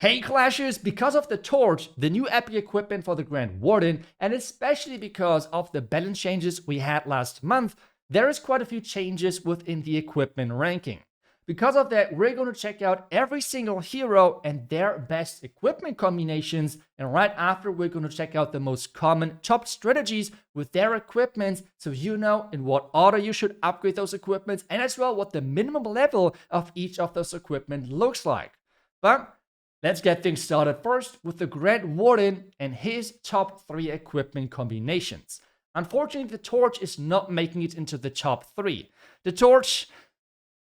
Hey Clashers, because of the Torch, the new epic equipment for the Grand Warden, and especially because of the balance changes we had last month, there is quite a few changes within the equipment ranking. Because of that, we're going to check out every single hero and their best equipment combinations, and right after we're going to check out the most common top strategies with their equipments, so you know in what order you should upgrade those equipments, and as well what the minimum level of each of those equipment looks like. But let's get things started first with the Grand Warden and his top 3 equipment combinations. Unfortunately, the Torch is not making it into the top 3. The Torch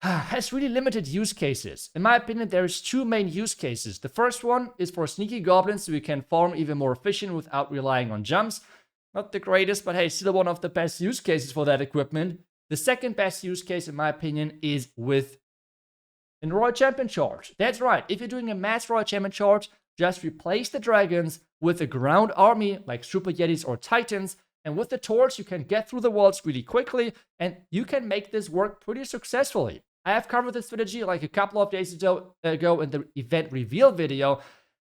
has really limited use cases. In my opinion, there's 2 main use cases. The first one is for sneaky goblins, so you can farm even more efficient without relying on jumps. Not the greatest, but hey, still one of the best use cases for that equipment. The second best use case, in my opinion, is with in Royal Champion Charge. That's right, if you're doing a mass Royal Champion Charge, just replace the dragons with a ground army like Super Yetis or Titans, and with the Torch you can get through the walls really quickly, and you can make this work pretty successfully. I have covered this strategy like a couple of days ago in the event reveal video,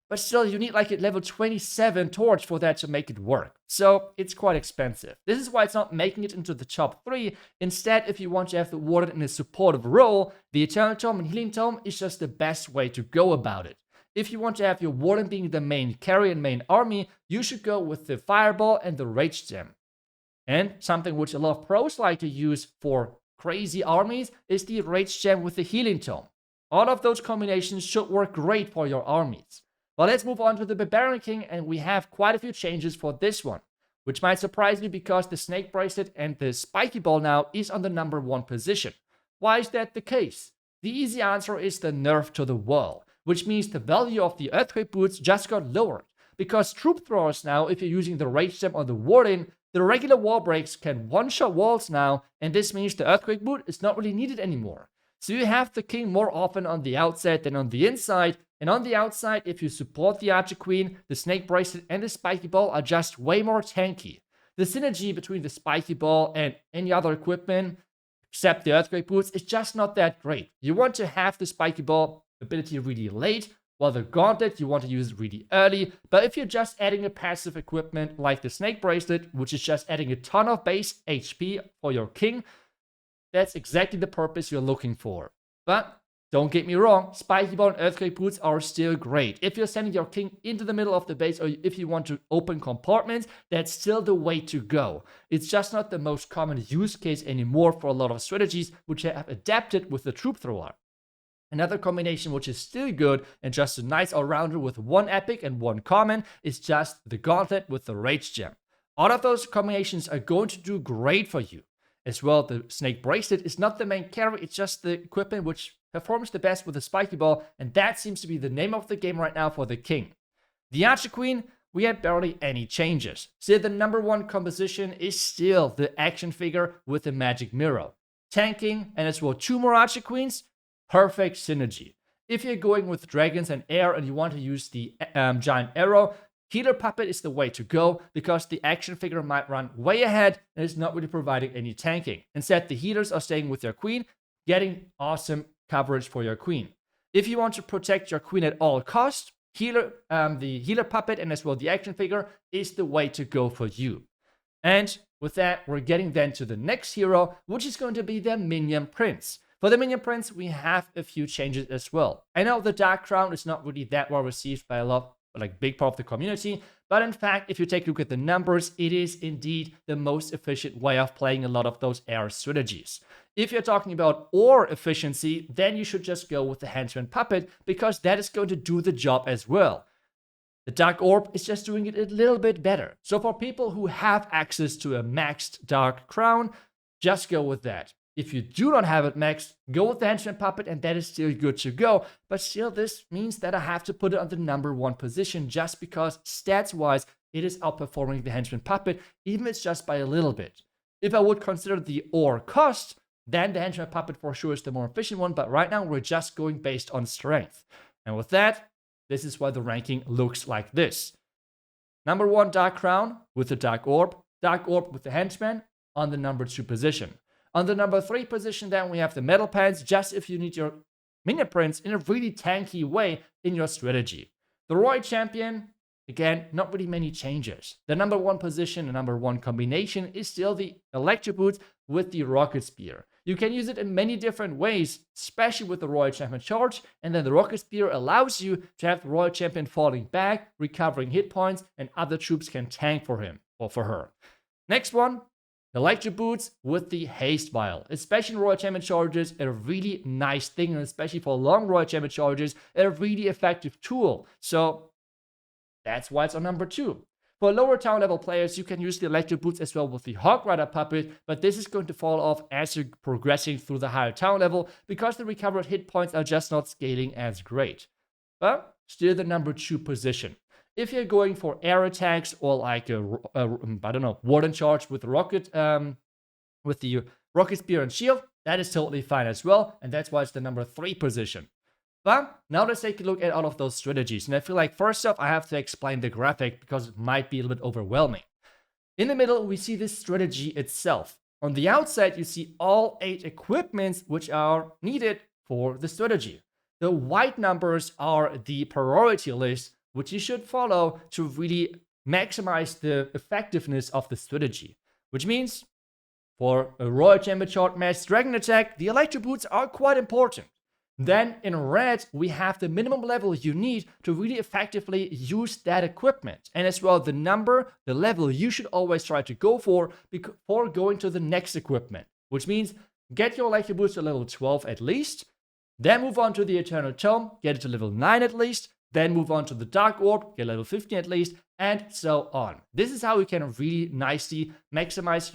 but still you need like a level 27 Torch for that to make it work. So it's quite expensive. This is why it's not making it into the top 3. Instead, if you want to have the Warden in a supportive role, the Eternal Tome and Healing Tome is just the best way to go about it. If you want to have your Warden being the main carry and main army, you should go with the Fireball and the Rage Gem. And something which a lot of pros like to use for crazy armies is the Rage Gem with the Healing Tome. All of those combinations should work great for your armies. Well, let's move on to the Barbarian King, and we have quite a few changes for this one, which might surprise you because the Snake Bracelet and the Spiky Ball now is on the number 1 position. Why is that the case? The easy answer is the nerf to the wall, which means the value of the Earthquake Boots just got lowered. Because Troop Throwers now, if you're using the Rage Gem on the Warden, the regular wall breaks can one-shot walls now, and this means the Earthquake Boot is not really needed anymore. So you have the King more often on the outside than on the inside, and on the outside, if you support the Archer Queen, the Snake Bracelet and the Spiky Ball are just way more tanky. The synergy between the Spiky Ball and any other equipment, except the Earthquake Boots, is just not that great. You want to have the Spiky Ball ability really late, while the Gauntlet you want to use really early, but if you're just adding a passive equipment like the Snake Bracelet, which is just adding a ton of base HP for your King, that's exactly the purpose you're looking for. But don't get me wrong, Spiky Ball and Earthquake Boots are still great. If you're sending your King into the middle of the base, or if you want to open compartments, that's still the way to go. It's just not the most common use case anymore for a lot of strategies which have adapted with the Troop Thrower. Another combination which is still good and just a nice all-rounder with 1 epic and 1 common is just the Gauntlet with the Rage Gem. All of those combinations are going to do great for you. As well, the Snake Bracelet is not the main carry, it's just the equipment which performs the best with the Spiky Ball, and that seems to be the name of the game right now for the King. The Archer Queen, we had barely any changes. Still, the number 1 composition is still the action figure with the Magic Mirror. Tanking, and as well 2 more Archer Queens, perfect synergy. If you're going with dragons and air and you want to use the giant arrow, Healer Puppet is the way to go because the action figure might run way ahead and is not really providing any tanking. Instead, the healers are staying with your queen, getting awesome coverage for your queen. If you want to protect your queen at all costs, the Healer Puppet and as well the action figure is the way to go for you. And with that, we're getting then to the next hero, which is going to be the Minion Prince. For the Minion Prince, we have a few changes as well. I know the Dark Crown is not really that well received by a lot, like big part of the community, but in fact, if you take a look at the numbers, it is indeed the most efficient way of playing a lot of those air strategies. If you're talking about ore efficiency, then you should just go with the Henchman Puppet, because that is going to do the job as well. The Dark Orb is just doing it a little bit better. So for people who have access to a maxed Dark Crown, just go with that. If you do not have it maxed, go with the Henchman Puppet and that is still good to go. But still, this means that I have to put it on the number 1 position just because stats-wise, it is outperforming the Henchman Puppet, even if it's just by a little bit. If I would consider the ore cost, then the Henchman Puppet for sure is the more efficient one, but right now we're just going based on strength. And with that, this is why the ranking looks like this. Number 1, Dark Crown with the Dark Orb with the Henchman on the number 2 position. On the number 3 position, then we have the Metal Pants, just if you need your Minion Prince in a really tanky way in your strategy. The Royal Champion, again, not really many changes. The number one position, the number one combination is still the Electro Boots with the Rocket Spear. You can use it in many different ways, especially with the Royal Champion charge, and then the Rocket Spear allows you to have the Royal Champion falling back, recovering hit points, and other troops can tank for him or for her. Next one, Electro Boots with the Haste Vial. Especially in Royal Champion charges, a really nice thing, and especially for long Royal Champion charges, a really effective tool. So that's why it's on number 2. For lower town level players, you can use the Electro Boots as well with the Hog Rider puppet, but this is going to fall off as you're progressing through the higher town level because the recovered hit points are just not scaling as great. But still the number 2 position. If you're going for air attacks or like I don't know, Warden charge with rocket, with the Rocket Spear and Shield, that is totally fine as well, and that's why it's the number 3 position. But now let's take a look at all of those strategies. And I feel like first off, I have to explain the graphic because it might be a little bit overwhelming. In the middle, we see this strategy itself. On the outside, you see all 8 equipments which are needed for the strategy. The white numbers are the priority list, which you should follow to really maximize the effectiveness of the strategy. Which means, for a Royal Champion Charge Mass Dragon attack, the Electro Boots are quite important. Then in red, we have the minimum level you need to really effectively use that equipment. And as well, the level you should always try to go for before going to the next equipment. Which means, get your Electro Boots to level 12 at least, then move on to the Eternal Tome, get it to level 9 at least, then move on to the Dark Orb, get level 15 at least, and so on. This is how you can really nicely maximize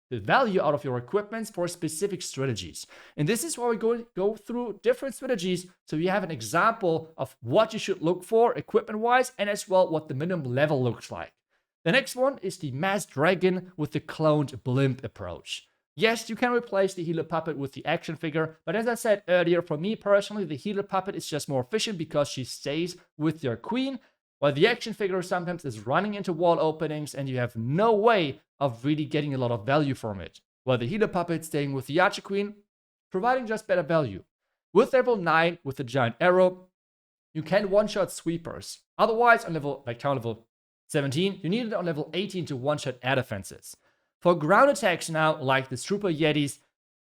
the value out of your equipments for specific strategies. And this is where we go through different strategies so you have an example of what you should look for equipment-wise and as well what the minimum level looks like. The next one is the Masked Dragon with the cloned blimp approach. Yes, you can replace the Healer Puppet with the action figure, but as I said earlier, for me personally, the Healer Puppet is just more efficient because she stays with your queen, while the action figure sometimes is running into wall openings and you have no way of really getting a lot of value from it. While the Healer Puppet staying with the Archer Queen, providing just better value. With level 9, with the Giant Arrow, you can one-shot sweepers. Otherwise, on town level 17, you need it on level 18 to one-shot air defenses. For ground attacks now, like the Trooper Yetis,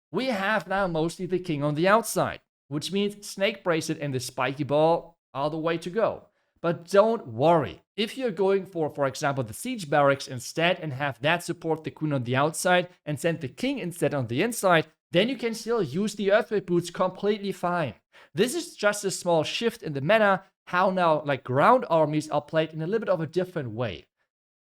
we have now mostly the King on the outside, which means Snake Bracelet and the Spiky Ball are the way to go. But don't worry, if you're going for example, the Siege Barracks instead and have that support the Queen on the outside and send the King instead on the inside, then you can still use the Earthquake Boots completely fine. This is just a small shift in the meta, how now like ground armies are played in a little bit of a different way.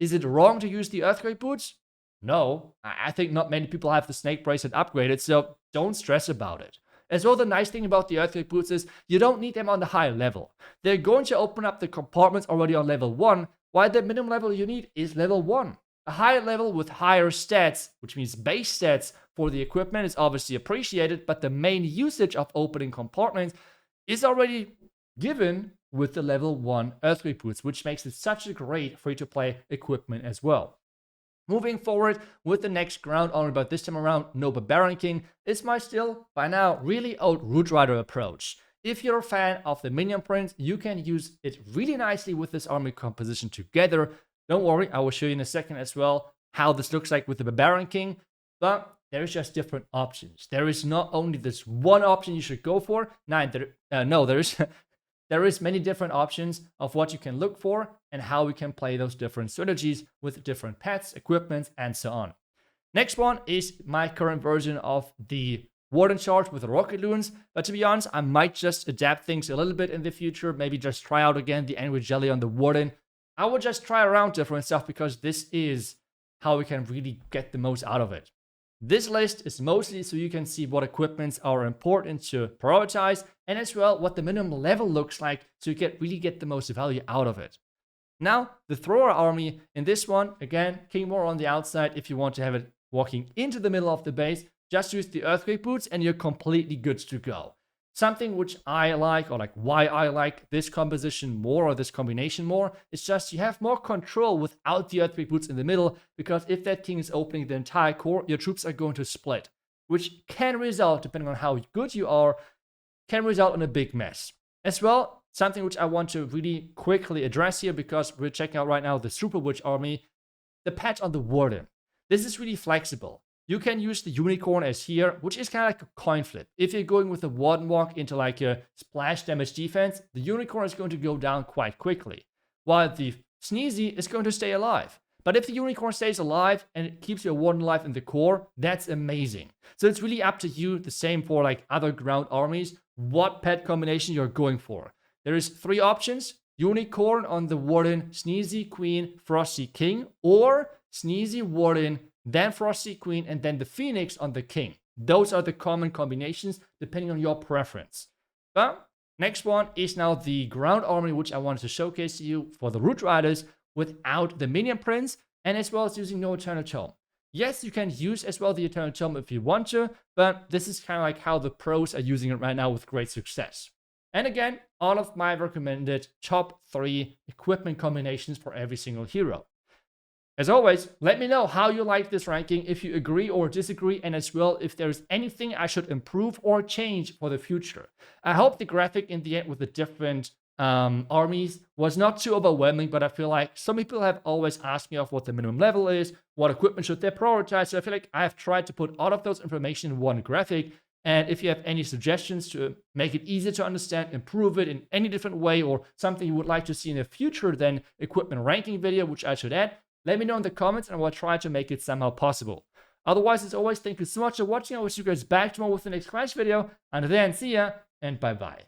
Is it wrong to use the Earthquake Boots? No, I think not many people have the Snake Bracelet upgraded, so don't stress about it. As well, the nice thing about the Earthquake Boots is you don't need them on the higher level. They're going to open up the compartments already on level 1, while the minimum level you need is level 1. A higher level with higher stats, which means base stats for the equipment, is obviously appreciated, but the main usage of opening compartments is already given with the level 1 Earthquake Boots, which makes it such a great free-to-play equipment as well. Moving forward with the next ground army, but this time around, no Barbarian King, is my still, by now, really old Root Rider approach. If you're a fan of the Minion Prince, you can use it really nicely with this army composition together. Don't worry, I will show you in a second as well how this looks like with the Barbarian King, but there's just different options. There is not only this one option you should go for, there is many different options of what you can look for and how we can play those different strategies with different pets, equipment, and so on. Next one is my current version of the Warden charge with the Rocket Loons, but to be honest, I might just adapt things a little bit in the future, maybe just try out again the Angry Jelly on the Warden. I will just try around different stuff because this is how we can really get the most out of it. This list is mostly so you can see what equipments are important to prioritize and as well what the minimum level looks like so you can really get the most value out of it. Now, the Thrower army in this one, again, King more on the outside if you want to have it walking into the middle of the base. Just use the Earthquake Boots and you're completely good to go. Something which I like, or like why I like this composition more or this combination more, is just you have more control without the Earthquake Boots in the middle, because if that king is opening the entire core, your troops are going to split, which can result, depending on how good you are, can result in a big mess. As well, something which I want to really quickly address here, because we're checking out right now the Super Witch army, the patch on the Warden. This is really flexible. You can use the Unicorn as here, which is kind of like a coin flip. If you're going with a Warden walk into like a splash damage defense, the Unicorn is going to go down quite quickly, while the Sneezy is going to stay alive. But if the Unicorn stays alive and it keeps your Warden alive in the core, that's amazing. So it's really up to you, the same for like other ground armies, what pet combination you're going for. There is 3 options: Unicorn on the Warden, Sneezy Queen, Frosty King, or Sneezy Warden, then Frosty Queen, and then the Phoenix on the King. Those are the common combinations depending on your preference. But next one is now the ground army, which I wanted to showcase to you for the Root Riders without the Minion Prince, and as well as using no Eternal Tome. Yes, you can use as well the Eternal Tome if you want to, but this is kind of like how the pros are using it right now with great success. And again, all of my recommended top 3 equipment combinations for every single hero. As always, let me know how you like this ranking, if you agree or disagree, and as well if there's anything I should improve or change for the future. I hope the graphic in the end with the different armies was not too overwhelming, but I feel like some people have always asked me of what the minimum level is, what equipment should they prioritize, so I feel like I have tried to put all of those information in one graphic. And if you have any suggestions to make it easier to understand, improve it in any different way, or something you would like to see in the future than equipment ranking video, which I should add, let me know in the comments and I will try to make it somehow possible. Otherwise, as always, thank you so much for watching. I will see you guys back tomorrow with the next Clash video. Until then, see ya and bye-bye.